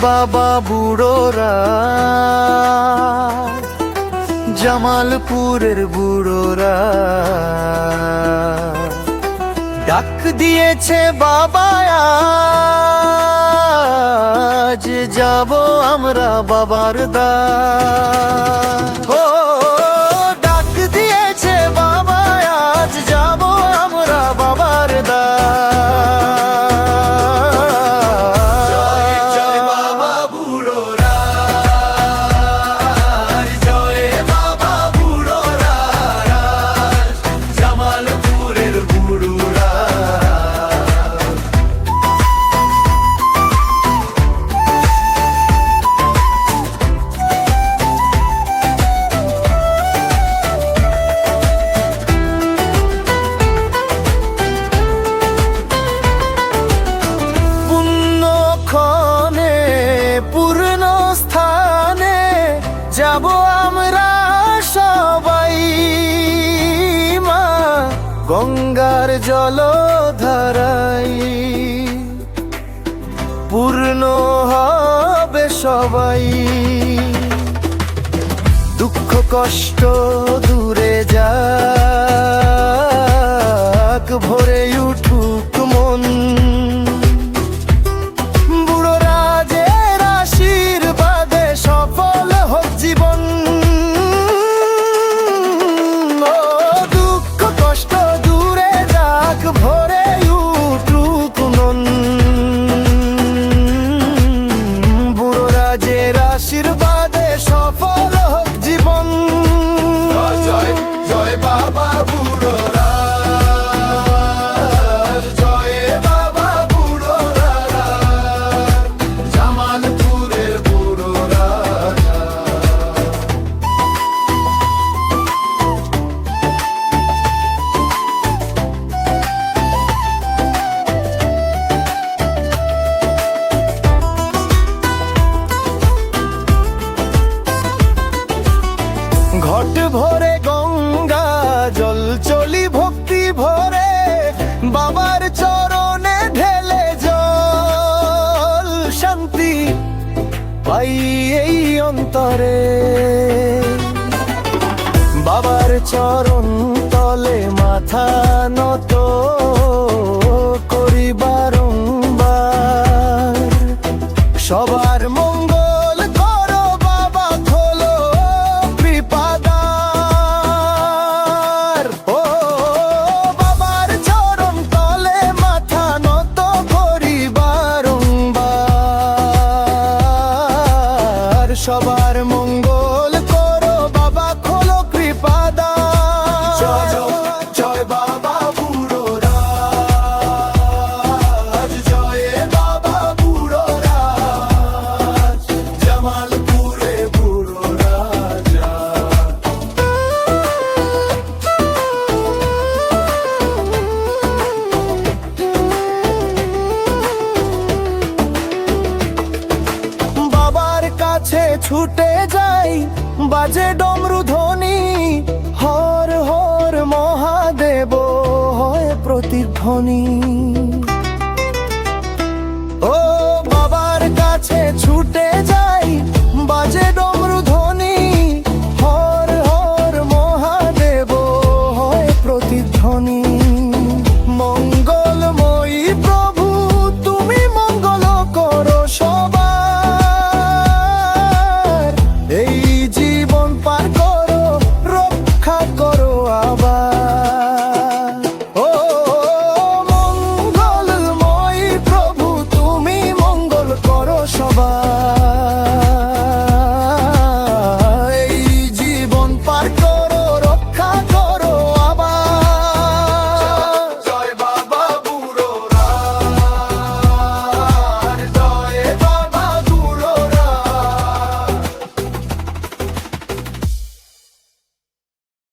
বাবা বুড়োরা, জামালপুরের বুড়োরা ডাক দিয়েছে বাবা, আজ যাব আমরা বাবার দ্বার। ও ডাক দিয়েছে বাবা, আজ যাব আমরা বাবার দ্বার। জয় বাবা বুড়োরা, জয় বাবা বুড়োরা, জামালপুরের বুড়োরা। যাব আমরা সবাই মা গঙ্গার জলধারাই, পূর্ণ হবে সবাই। দুঃখ কষ্ট দূরে যাক, ভরে উঠুক মন। আশীর্বাদে সফল হোক জীবন। জয় জয় বাবা বুড়োরা, জয় বাবা বুড়োরা, জামালপুরের বুড়োরা। ঘট ভরে গঙ্গা জল চলি ভক্তি ভরে, বাবার চরণে ঢেলে জল শান্তি পাই এই অন্তরে। বাবার চরণ তলে মাথা নত করি বারংবার। সবার মঙ্গল করো বাবা, খোলো কৃপাদ্বার। ও বাবার চরণ তলে মাথা নত করি বারংবার। সবার মঙ্গল করো বাবা, খোলো কৃপাদ্বার। জয় বাবা বুড়োরা, জয় বাবা বুড়োরা, জামালপুরে বুড়োরা। বাবার কাছে ছুটে যাই, বাজে ডমরু ধ্বনি, হর হর মহাদেব হয় প্রতিধ্বনি। ও বাবার কাছে ছুটে যাই, বাজে ডমরু